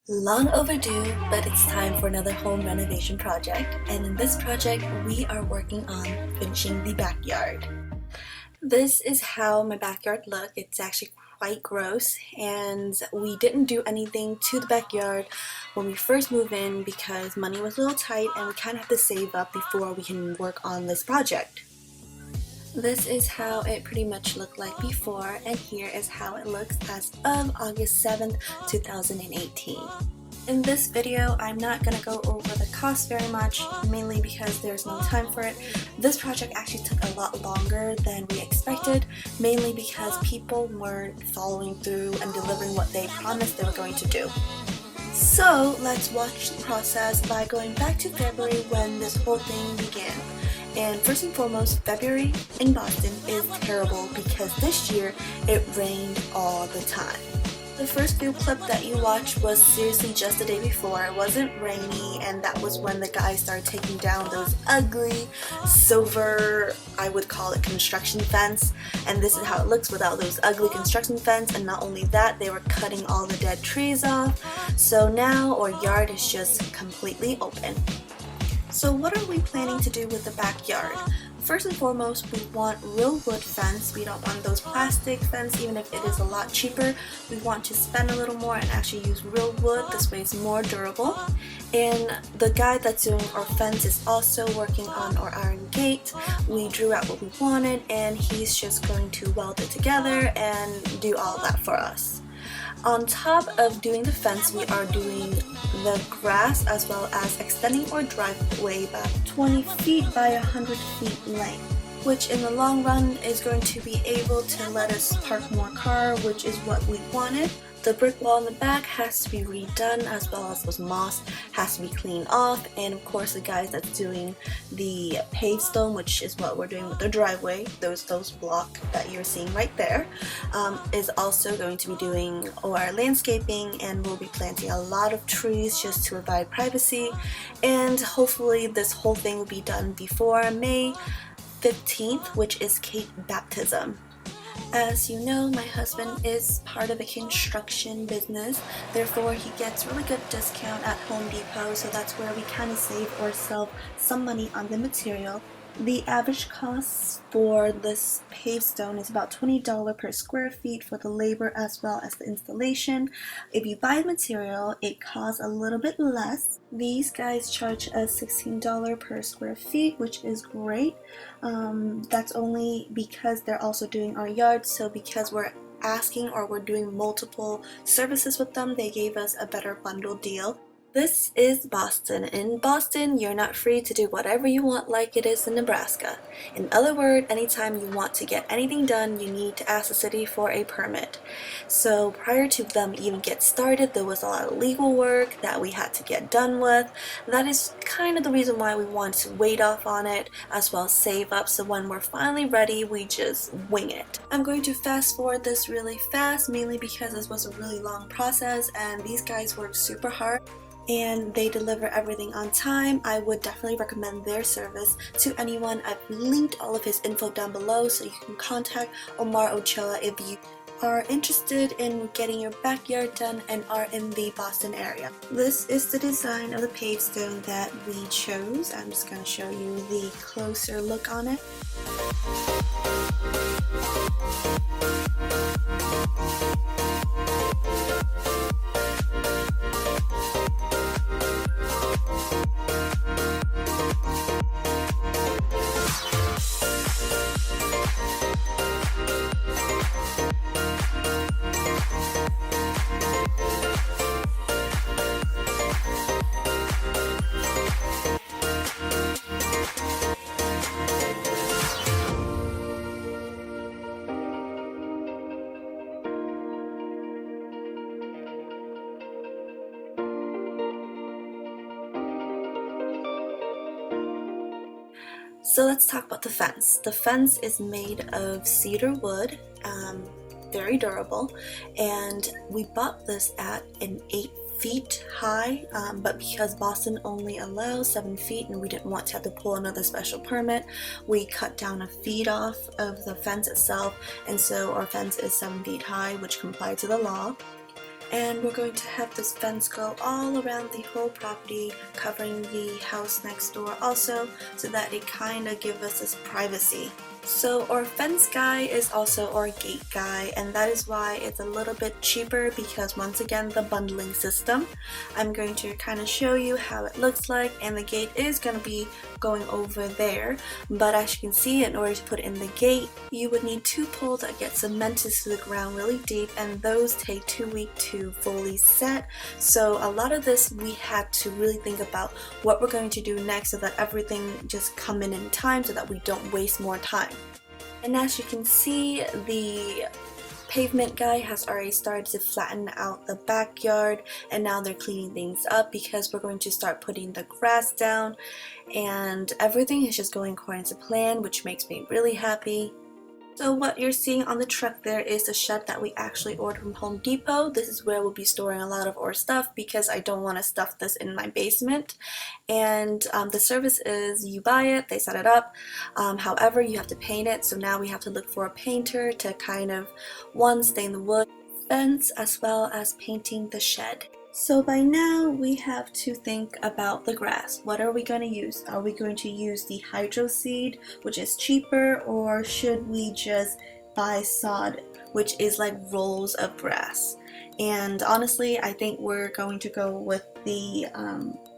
Long overdue, but it's time for another home renovation project, and in this project we are working on finishing the backyard. This is how my backyard looked. It's actually quite gross, and we didn't do anything to the backyard when we first moved in because money was a little tight and we kind of have to save up before we can work on this project. This is how it pretty much looked like before, and here is how it looks as of August 7th, 2018. In this video, I'm not going to go over the cost very much, mainly because there's no time for it. This project actually took a lot longer than we expected, mainly because people weren't following through and delivering what they promised they were going to do. So let's watch the process by going back to February when this whole thing began. And first and foremost, February in Boston is terrible because this year it rained all the time. The first few clip that you watched was seriously just the day before. It wasn't rainy, and that was when the guys started taking down those ugly silver, I would call it, construction fence. And this is how it looks without those ugly construction fence. And not only that, they were cutting all the dead trees off. So now our yard is just completely open. So what are we planning to do with the backyard? First and foremost, we want real wood fence. We don't want those plastic fence, even if it is a lot cheaper. We want to spend a little more and actually use real wood. This way it's more durable. And the guy that's doing our fence is also working on our iron gate. We drew out what we wanted, and he's just going to weld it together and do all that for us. On top of doing the fence, we are doing the grass as well as extending our driveway about 20 feet by 100 feet length, which in the long run is going to be able to let us park more car, which is what we wanted. The brick wall in the back has to be redone, as well as those moss has to be cleaned off, and of course the guys that's doing the paved stone, which is what we're doing with the driveway, those block that you're seeing right there, is also going to be doing our landscaping, and we'll be planting a lot of trees just to provide privacy, and hopefully this whole thing will be done before May 15th, which is Kate's baptism. As you know, my husband is part of a construction business, therefore he gets really good discount at Home Depot, so that's where we kind of save ourselves some money on the material. The average cost for this paved stone is about $20 per square feet for the labor as well as the installation. If you buy the material, it costs a little bit less. These guys charge us $16 per square feet, which is great. That's only because they're also doing our yard, so because we're asking or we're doing multiple services with them, they gave us a better bundle deal. This is Boston. In Boston, you're not free to do whatever you want like it is in Nebraska. In other words, anytime you want to get anything done, you need to ask the city for a permit. So prior to them even get started, there was a lot of legal work that we had to get done with. That is kind of the reason why we want to wait off on it, as well as save up, so when we're finally ready, we just wing it. I'm going to fast forward this really fast, mainly because this was a really long process and these guys worked super hard, and they deliver everything on time. I would definitely recommend their service to anyone. I've linked all of his info down below so you can contact Omar Ochoa if you are interested in getting your backyard done and are in the Boston area. This is the design of the paved stone that we chose. I'm just going to show you the closer look on it. So let's talk about the fence. The fence is made of cedar wood, very durable, and we bought this at an 8 feet high, but because Boston only allows 7 feet and we didn't want to have to pull another special permit, we cut down a feet off of the fence itself, and so our fence is 7 feet high, which complied to the law. And we're going to have this fence go all around the whole property, covering the house next door also, so that it kind of gives us this privacy. So our fence guy is also our gate guy, and that is why it's a little bit cheaper, because once again, the bundling system. I'm going to kind of show you how it looks like, and the gate is going to be going over there, but as you can see, in order to put in the gate, you would need 2 poles that get cemented to the ground really deep, and those take 2 weeks to fully set. So a lot of this we had to really think about what we're going to do next, so that everything just come in time, so that we don't waste more time. And as you can see, the pavement guy has already started to flatten out the backyard, and now they're cleaning things up because we're going to start putting the grass down, and everything is just going according to plan, which makes me really happy. So what you're seeing on the truck there is the shed that we actually ordered from Home Depot. This is where we'll be storing a lot of our stuff, because I don't want to stuff this in my basement. And the service is you buy it, they set it up, however you have to paint it, so now we have to look for a painter to kind of stain the wood fence as well as painting the shed. So by now we have to think about the grass. What are we going to use? Are we going to use the hydro seed, which is cheaper, or should we just buy sod, which is like rolls of grass? And honestly, I think we're going to go with the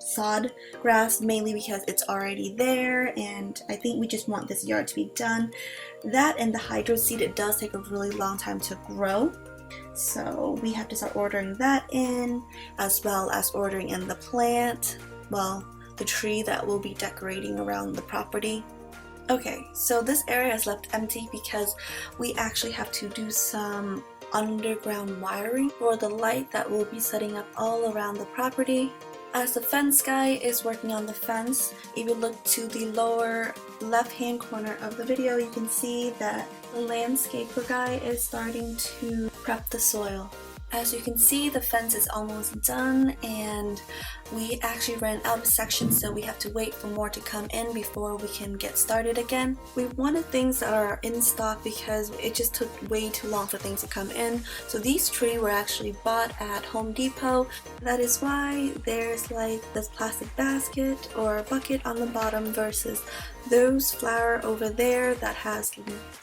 sod grass, mainly because it's already there, and I think we just want this yard to be done. That and the hydro seed, it does take a really long time to grow. So we have to start ordering that in, as well as ordering in the plant, well, the tree that will be decorating around the property. Okay, so this area is left empty because we actually have to do some underground wiring for the light that we'll be setting up all around the property. As the fence guy is working on the fence, if you look to the lower left hand corner of the video, you can see that the landscaper guy is starting to prep the soil. As you can see, the fence is almost done, and we actually ran out of sections, so we have to wait for more to come in before we can get started again. We wanted things that are in stock because it just took way too long for things to come in. So these trees were actually bought at Home Depot. That is why there's like this plastic basket or bucket on the bottom versus those flower over there that has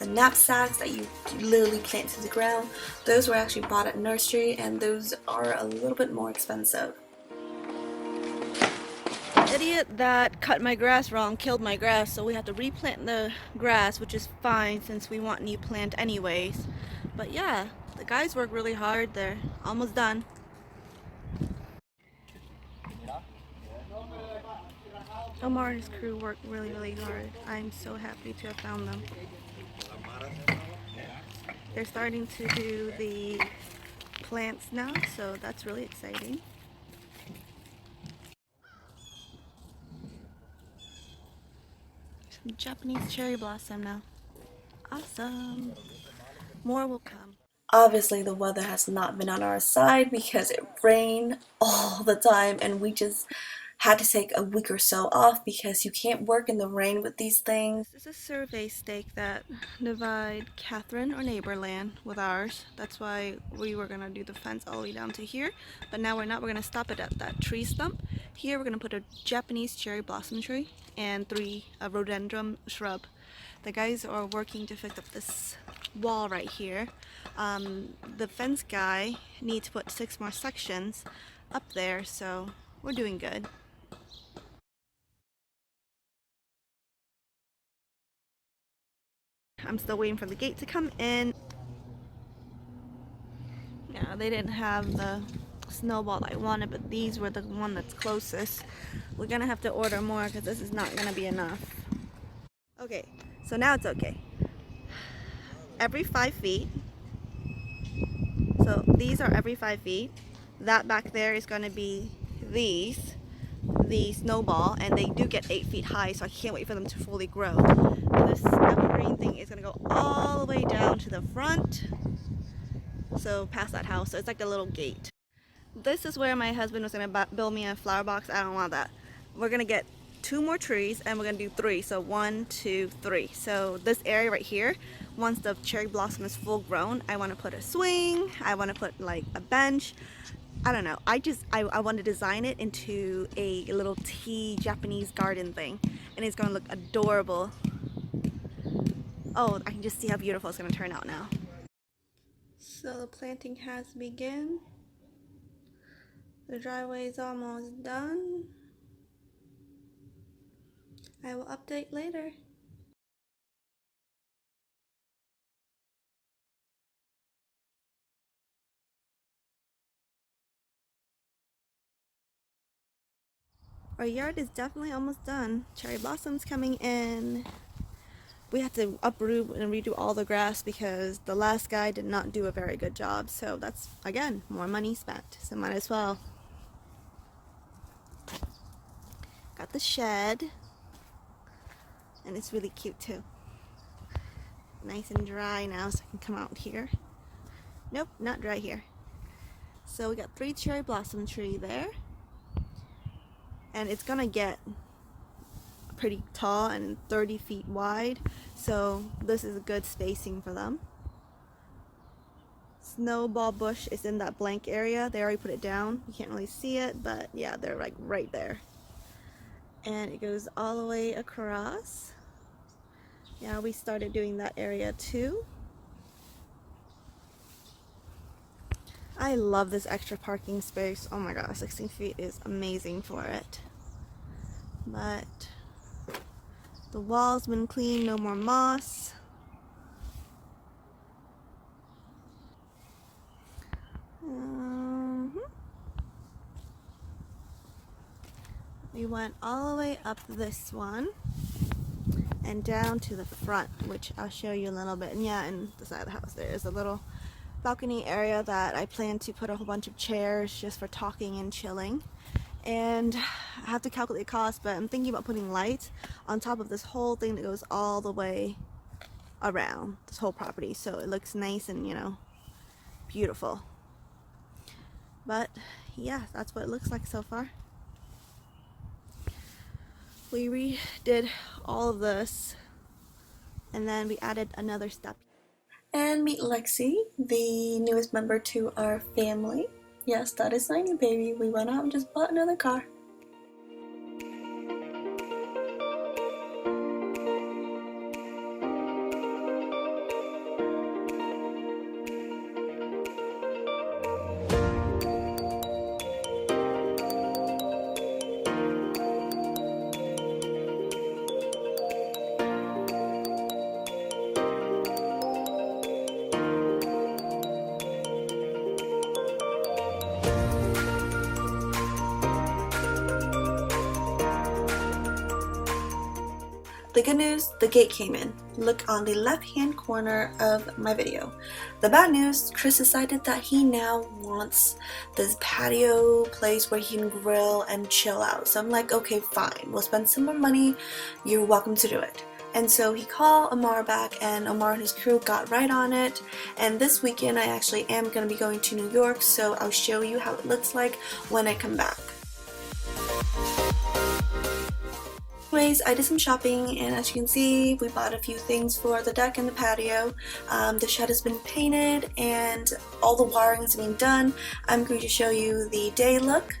the knapsacks that you literally plant to the ground. Those were actually bought at nursery, and those are a little bit more expensive. Idiot that cut my grass wrong killed my grass, so we have to replant the grass, which is fine since we want new plant anyways. But yeah, the guys work really hard. They're almost done. Omar and his crew work really hard. I'm so happy to have found them. They're starting to do the plants now, so that's really exciting. Some Japanese cherry blossom now. Awesome. More will come. Obviously the weather has not been on our side because it rained all the time, and we just had to take a week or so off because you can't work in the rain with these things. This is a survey stake that divide Catherine or neighbor land with ours. That's why we were gonna do the fence all the way down to here, but now we're not. We're gonna stop it at that tree stump. Here we're gonna put a Japanese cherry blossom tree and 3 rhododendron shrub. The guys are working to fix up this wall right here. The fence guy needs to put 6 more sections up there, so we're doing good. I'm still waiting for the gate to come in. Yeah, they didn't have the snowball I wanted, but these were the one that's closest. We're gonna have to order more because this is not gonna be enough. Okay, so now it's okay. Every 5 feet. So these are every 5 feet. That back there is gonna be the snowball, and they do get 8 feet high, so I can't wait for them to fully grow. This evergreen thing is gonna go all the way down to the front, so past that house. So it's like a little gate. This is where my husband was gonna build me a flower box. I don't want that. We're gonna get 2 more trees, and we're gonna do 3. So 1, 2, 3. So this area right here, once the cherry blossom is full grown, I want to put a swing. I want to put like a bench. I don't know. I want to design it into a little tea Japanese garden thing, and it's gonna look adorable. Oh, I can just see how beautiful it's gonna turn out now. So the planting has begun. The driveway is almost done. I will update later. Our yard is definitely almost done. Cherry blossoms coming in. We have to uproot and redo all the grass because the last guy did not do a very good job. So that's, again, more money spent. So might as well. Got the shed. And it's really cute too. Nice and dry now, so I can come out here. Nope, not dry here. So we got 3 cherry blossom tree there. And it's gonna get pretty tall and 30 feet wide, so this is a good spacing for them. Snowball bush is in that blank area. They already put it down. You can't really see it, but yeah, they're like right there. And it goes all the way across. Yeah, we started doing that area too. I love this extra parking space. Oh my gosh, 16 feet is amazing for it. But the wall's been cleaned, no more moss. We went all the way up this one and down to the front, which I'll show you a little bit. And yeah, in the side of the house there is a little balcony area that I plan to put a whole bunch of chairs just for talking and chilling. And I have to calculate cost, but I'm thinking about putting lights on top of this whole thing that goes all the way around this whole property, so it looks nice and, you know, beautiful. But yeah, that's what it looks like so far. We redid all of this, and then we added another step. And meet Lexi, the newest member to our family. Yes, that is my new baby. We went out and just bought another car. The good news, the gate came in. Look on the left-hand corner of my video. The bad news, Chris decided that he now wants this patio place where he can grill and chill out. So I'm like, okay, fine. We'll spend some more money. You're welcome to do it. And so he called Omar back, and Omar and his crew got right on it. And this weekend I actually am going to be going to New York, so I'll show you how it looks like when I come back. Anyways, I did some shopping, and as you can see, we bought a few things for the deck and the patio. The shed has been painted and all the wiring has been done. I'm going to show you the day look.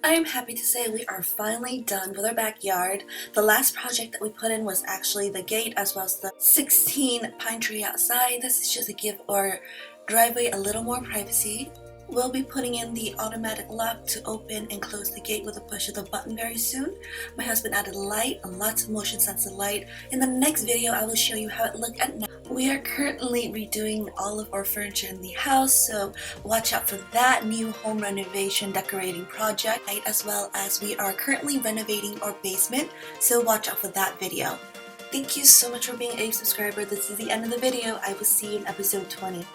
I am happy to say we are finally done with our backyard. The last project that we put in was actually the gate as well as the 16 pine tree outside. This is just to give our driveway a little more privacy. We'll be putting in the automatic lock to open and close the gate with a push of the button very soon. My husband added light, lots of motion sensor light. In the next video, I will show you how it looked at night. We are currently redoing all of our furniture in the house, so watch out for that new home renovation decorating project, as well as we are currently renovating our basement, so watch out for that video. Thank you so much for being a subscriber. This is the end of the video. I will see you in episode 20.